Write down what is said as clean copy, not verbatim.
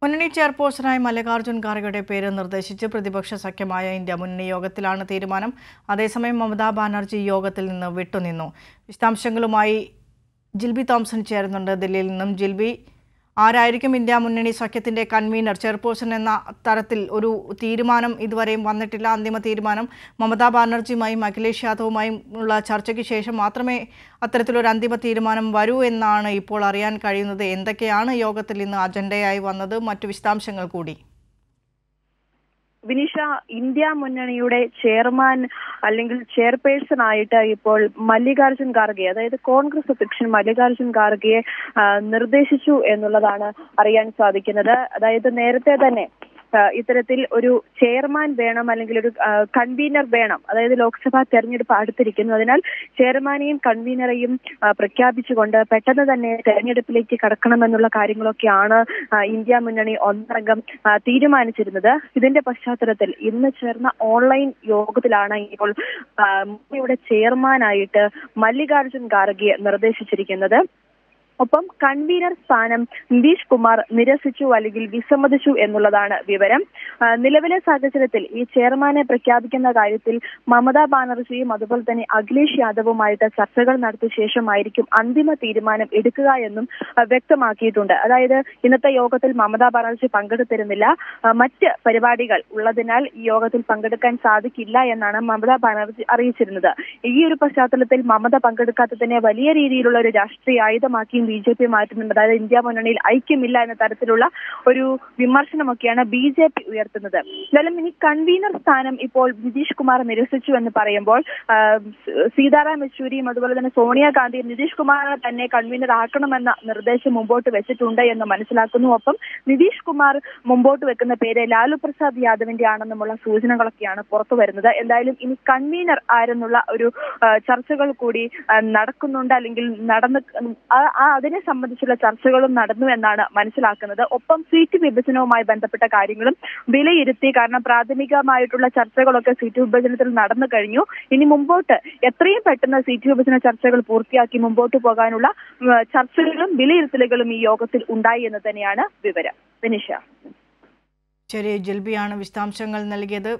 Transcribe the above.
മുന്നണി ചെയർപേഴ്സണായി മല്ലികാർജ്ജുൻ ഖാർഗെയുടെ പേര് നിർദ്ദേശിച്ച് പ്രതിപക്ഷ സഖ്യമായ ഇന്ത്യ മുന്നണി യോഗത്തിലാണ് തീരുമാനം. അതേസമയം മമതാ ബാനർജി യോഗത്തിൽ നിന്ന് വിട്ടുനിന്നു. വിശദാംശങ്ങളുമായി ജിൽബി തോംസൺ ചേരുന്നുണ്ട് ദില്ലിയിൽ നിന്നും. ജിൽബി, ആരായിരിക്കും ഇന്ത്യ മുന്നണി സഖ്യത്തിന്റെ കൺവീനർ? ചെയർപേഴ്സൺ എന്ന തരത്തിൽ ഒരു തീരുമാനം ഇതുവരെയും വന്നിട്ടില്ല. അന്തിമ തീരുമാനം മമതാ ബാനർജിയുമായും അഖിലേഷ് യാദവുമായും ഉള്ള ചർച്ചയ്ക്ക് ശേഷം മാത്രമേ അത്തരത്തിലൊരു അന്തിമ തീരുമാനം വരൂ എന്നാണ് ഇപ്പോൾ അറിയാൻ കഴിയുന്നത്. എന്തൊക്കെയാണ് യോഗത്തിൽ ഇന്ന് അജണ്ടയായി വന്നത്? മറ്റു വിശദാംശങ്ങൾ കൂടി. വിനീഷ, ഇന്ത്യ മുന്നണിയുടെ ചെയർമാൻ അല്ലെങ്കിൽ ചെയർപേഴ്സൺ ആയിട്ട് ഇപ്പോൾ മല്ലികാർജ്ജുൻ ഖാർഗെ, അതായത് കോൺഗ്രസ് അധ്യക്ഷൻ മല്ലികാർജ്ജുൻ ഖാർഗെയെ നിർദ്ദേശിച്ചു എന്നുള്ളതാണ് അറിയാൻ സാധിക്കുന്നത്. അതായത് നേരത്തെ തന്നെ ഇത്തരത്തിൽ ഒരു ചെയർമാൻ വേണം അല്ലെങ്കിൽ ഒരു കൺവീനർ വേണം. അതായത് ലോക്സഭാ തെരഞ്ഞെടുപ്പ് അടുത്തിരിക്കുന്നു. അതിനാൽ ചെയർമാനെയും കൺവീനറെയും പ്രഖ്യാപിച്ചുകൊണ്ട് പെട്ടെന്ന് തന്നെ തെരഞ്ഞെടുപ്പിലേക്ക് കടക്കണമെന്നുള്ള കാര്യങ്ങളൊക്കെയാണ് ഇന്ത്യ മുന്നണി ഒന്നടങ്കം തീരുമാനിച്ചിരുന്നത്. ഇതിന്റെ പശ്ചാത്തലത്തിൽ ഇന്ന് ചേർന്ന ഓൺലൈൻ യോഗത്തിലാണ് ഇപ്പോൾ മുന്നണിയുടെ ചെയർമാനായിട്ട് മല്ലികാർജ്ജുൻ ഖാർഗെയെ നിർദ്ദേശിച്ചിരിക്കുന്നത്. ഒപ്പം കൺവീനർ സ്ഥാനം നിതീഷ് കുമാർ നിരസിച്ചു അല്ലെങ്കിൽ വിസമ്മതിച്ചു എന്നുള്ളതാണ് വിവരം. നിലവിലെ സാഹചര്യത്തിൽ ഈ ചെയർമാനെ പ്രഖ്യാപിക്കുന്ന കാര്യത്തിൽ മമതാ ബാനർജിയും അതുപോലെ തന്നെ അഖിലേഷ് യാദവുമായിട്ട് ചർച്ചകൾ നടത്തിയ ശേഷമായിരിക്കും അന്തിമ തീരുമാനം എടുക്കുക എന്നും വ്യക്തമാക്കിയിട്ടുണ്ട്. അതായത് ഇന്നത്തെ യോഗത്തിൽ മമതാ ബാനർജി പങ്കെടുത്തിരുന്നില്ല. മറ്റ് പരിപാടികൾ ഉള്ളതിനാൽ ഈ യോഗത്തിൽ പങ്കെടുക്കാൻ സാധിക്കില്ല എന്നാണ് മമതാ ബാനർജി അറിയിച്ചിരുന്നത്. ഈ ഒരു പശ്ചാത്തലത്തിൽ മമത പങ്കെടുക്കാത്തതിനെ വലിയ രീതിയിലുള്ള ഒരു രാഷ്ട്രീയ ആയുധമാക്കി BJP മാറ്റുന്നുണ്ട്. അതായത് ഇന്ത്യ മുന്നണിയിൽ ഐക്യമില്ല എന്ന തരത്തിലുള്ള ഒരു വിമർശനമൊക്കെയാണ് BJP ഉയർത്തുന്നത്. എന്നാലും ഇനി കൺവീനർ സ്ഥാനം ഇപ്പോൾ നിതീഷ് കുമാർ നിരസിച്ചു എന്ന് പറയുമ്പോൾ സീതാറാം യെച്ചൂരിയും അതുപോലെ തന്നെ സോണിയാഗാന്ധിയും നിതീഷ് കുമാറിനെ തന്നെ കൺവീനർ ആക്കണമെന്ന നിർദ്ദേശം മുമ്പോട്ട് വെച്ചിട്ടുണ്ട് എന്ന് മനസ്സിലാക്കുന്നു. ഒപ്പം നിതീഷ് കുമാർ മുമ്പോട്ട് വെക്കുന്ന പേര് ലാലു പ്രസാദ് യാദവിന്റെ ആണെന്നുമുള്ള സൂചനകളൊക്കെയാണ് പുറത്തു വരുന്നത്. എന്തായാലും ഇനി കൺവീനർ ആരെന്നുള്ള ഒരു ചർച്ചകൾ കൂടി നടക്കുന്നുണ്ട് അല്ലെങ്കിൽ അതിനെ സംബന്ധിച്ചുള്ള ചർച്ചകളും നടന്നു എന്നാണ് മനസ്സിലാക്കുന്നത്. ഒപ്പം സീറ്റ് വിഭജനവുമായി ബന്ധപ്പെട്ട കാര്യങ്ങളും വിലയിരുത്തി. കാരണം പ്രാഥമികമായിട്ടുള്ള ചർച്ചകളൊക്കെ സീറ്റ് വിഭജനത്തിൽ നടന്നു കഴിഞ്ഞു. ഇനി മുമ്പോട്ട് എത്രയും പെട്ടെന്ന് സീറ്റ് വിഭജന ചർച്ചകൾ പൂർത്തിയാക്കി മുമ്പോട്ട് പോകാനുള്ള ചർച്ചകളും വിലയിരുത്തലുകളും ഈ യോഗത്തിൽ ഉണ്ടായി എന്ന് തന്നെയാണ് വിവരം. വിനിഷ. ശരി, ജിൽബിയാണ് വിശദാംശങ്ങൾ നൽകിയത്.